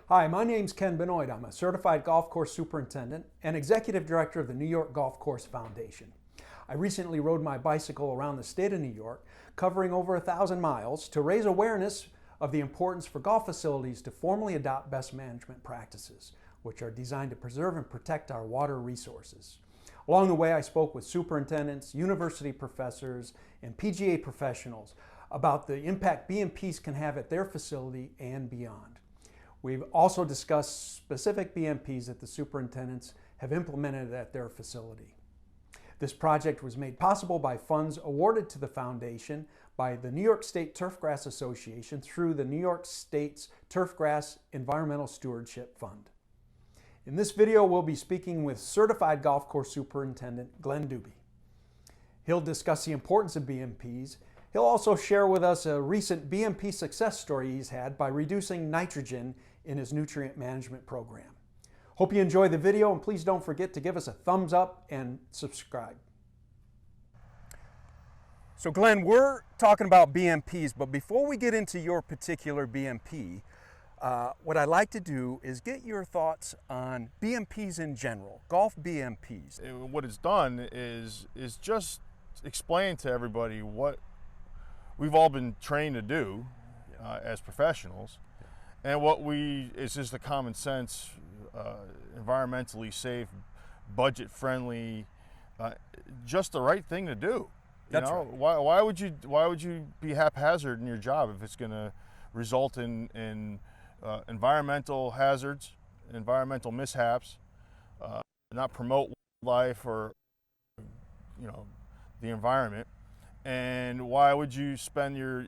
Hi, my name's Ken Benoit. I'm a certified golf course superintendent and executive director of the New York Golf Course Foundation. I recently rode my bicycle around the state of New York, covering over 1,000 miles, to raise awareness of the importance for golf facilities to formally adopt best management practices, which are designed to preserve and protect our water resources. Along the way, I spoke with superintendents, university professors, and PGA professionals about the impact BMPs can have at their facility and beyond. We've also discussed specific BMPs that the superintendents have implemented at their facility. This project was made possible by funds awarded to the foundation by the New York State Turfgrass Association through the New York State's Turfgrass Environmental Stewardship Fund. In this video, we'll be speaking with certified golf course superintendent Glen Dube. He'll discuss the importance of BMPs. He'll also share with us a recent BMP success story he's had by reducing nitrogen in his nutrient management program. Hope you enjoy the video, and please don't forget to give us a thumbs up and subscribe. So Glen, we're talking about BMPs, but before we get into your particular BMP, what I'd like to do is get your thoughts on BMPs in general, golf BMPs. What it's done is just explain to everybody what we've all been trained to do as professionals, and it's just a common sense, environmentally safe, budget friendly, just the right thing to do. That's right. Right. Why would you be haphazard in your job if it's going to result in environmental hazards, environmental mishaps, not promote wildlife or the environment? And why would you spend your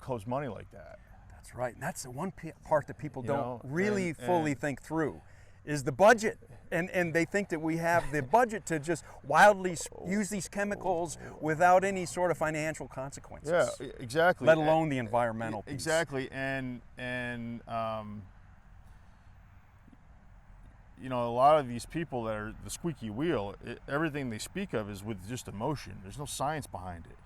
close money like that? That's right. And that's the one part that people don't really fully think through, is the budget. And they think that we have the budget to just wildly use these chemicals without any sort of financial consequences. Yeah, exactly. Let alone the environmental piece. Exactly. And a lot of these people that are the squeaky wheel, everything they speak of is with just emotion. There's no science behind it.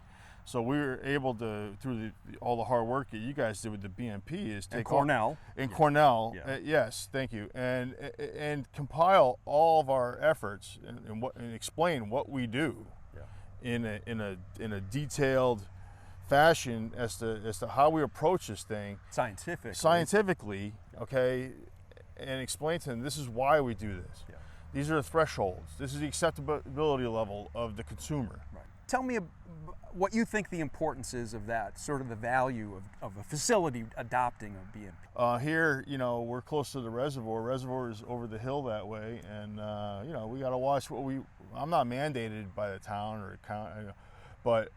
So we were able to, through all the hard work that you guys did with the BMP, is take Cornell. Cornell, Yeah. yes, thank you, and compile all of our efforts and explain what we do in a detailed fashion as to how we approach this thing scientifically, okay, and explain to them this is why we do this. Yeah. These are the thresholds. This is the acceptability level of the consumer. Right. Tell me what you think the importance is of that, sort of the value of a facility adopting a BMP. Here, we're close to the reservoir. Reservoir is over the hill that way, and we got to watch I'm not mandated by the town or county, but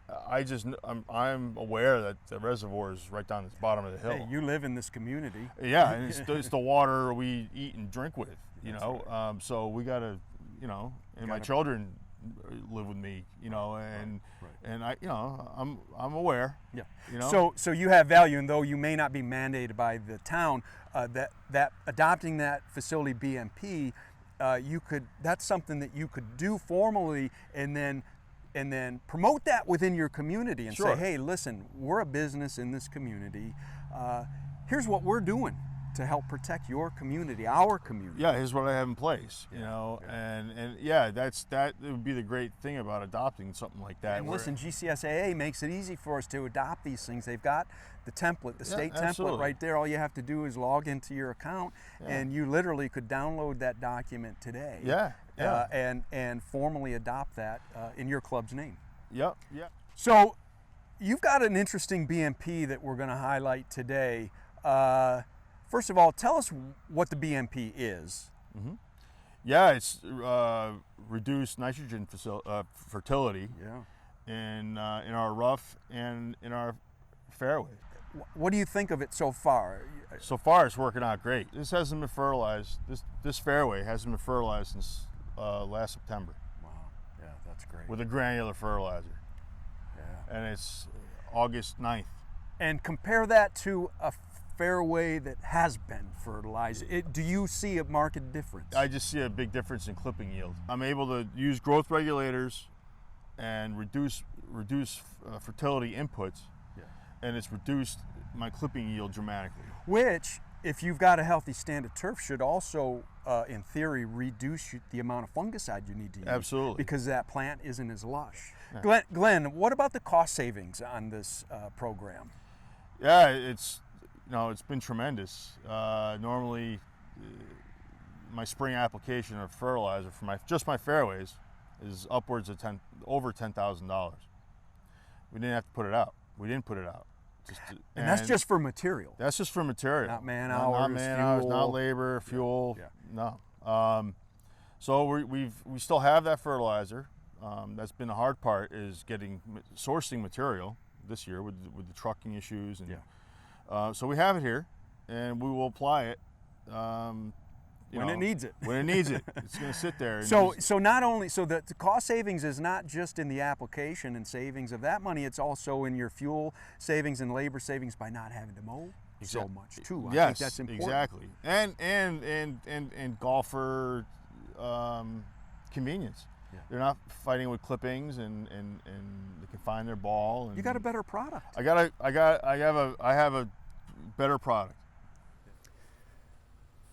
I'm aware that the reservoir is right down the bottom of the hill. Hey, you live in this community. Yeah, and it's the water we eat and drink with. Right. So we got to, and my children live with me, and I'm aware. Yeah. So you have value, and though you may not be mandated by the town, that adopting that facility BMP, that's something that you could do formally, and then promote that within your community and Sure. say, hey, listen, we're a business in this community. Here's what we're doing to help protect your community, our community. Yeah, here's what I have in place, Yeah. and that would be the great thing about adopting something like that. And listen, GCSAA makes it easy for us to adopt these things. They've got the template, the state template right there. All you have to do is log into your account, and you literally could download that document today. Yeah. And formally adopt that in your club's name. Yep. Yeah. So you've got an interesting BMP that we're going to highlight today. First of all, tell us what the BMP is. Mm-hmm. Yeah, it's reduced nitrogen fertility in our rough and in our fairway. What do you think of it so far? So far, it's working out great. This hasn't been fertilized. This fairway hasn't been fertilized since last September. Wow, yeah, that's great. With a granular fertilizer. Yeah. And August 9th. And compare that to a fairway that has been fertilized. Do you see a marked difference? I just see a big difference in clipping yield. I'm able to use growth regulators and reduce fertility inputs, and it's reduced my clipping yield dramatically. Which, if you've got a healthy stand of turf, should also, in theory, reduce the amount of fungicide you need to use. Absolutely. Because that plant isn't as lush. Yeah. Glenn, what about the cost savings on this program? Yeah, it's been tremendous. Normally, my spring application of fertilizer for just my fairways is upwards of over $10,000. We didn't have to put it out. We didn't put it out. And that's just for material. That's just for material. Not man hours, not man hours, fuel. not labor, fuel. Yeah. No. So we still have that fertilizer. That's been the hard part, is sourcing material this year with the trucking issues, and so we have it here, and we will apply it when it needs it. When it needs it, it's going to sit there. And so the cost savings is not just in the application and savings of that money; it's also in your fuel savings and labor savings by not having to mow so much too. I think that's important. Exactly, and golfer convenience. Yeah. They're not fighting with clippings, and they can find their ball. And you got a better product. I have a better product.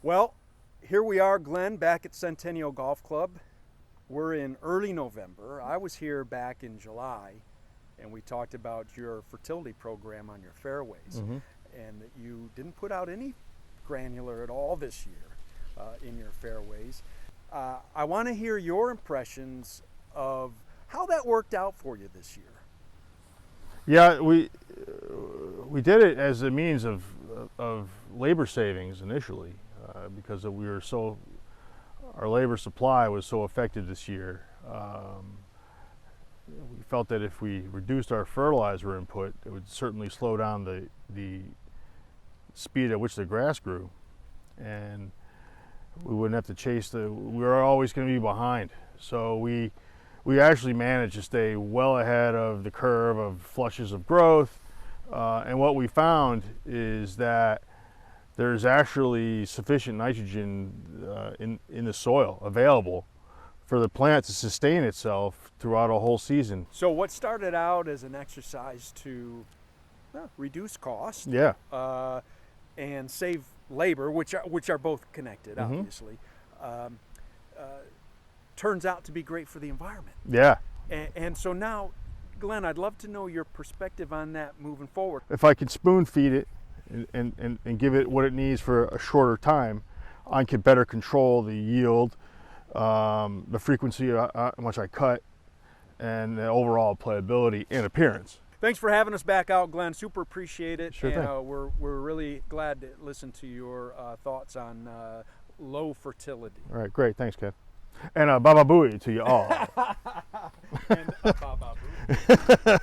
Well, here we are, Glenn, back at Centennial Golf Club. We're in early November. I was here back in July, and we talked about your fertility program on your fairways, and that you didn't put out any granular at all this year in your fairways. I want to hear your impressions of how that worked out for you this year. Yeah, we did it as a means of labor savings initially, because our labor supply was so affected this year. We felt that if we reduced our fertilizer input, it would certainly slow down the speed at which the grass grew, and we wouldn't have to chase we were always going to be behind. So we actually managed to stay well ahead of the curve of flushes of growth, and what we found is that there's actually sufficient nitrogen in the soil available for the plant to sustain itself throughout a whole season. So what started out as an exercise to reduce cost, and save labor, which are both connected, obviously, turns out to be great for the environment. Yeah. And so now, Glenn, I'd love to know your perspective on that moving forward. If I could spoon feed it and give it what it needs for a shorter time, I could better control the yield, the frequency how much I cut, and the overall playability and appearance. Thanks for having us back out, Glenn. Super appreciate it. Sure thing. We're really glad to listen to your thoughts on low fertility. All right, great. Thanks, Ken. And Baba Booey to you all. And Baba Booey.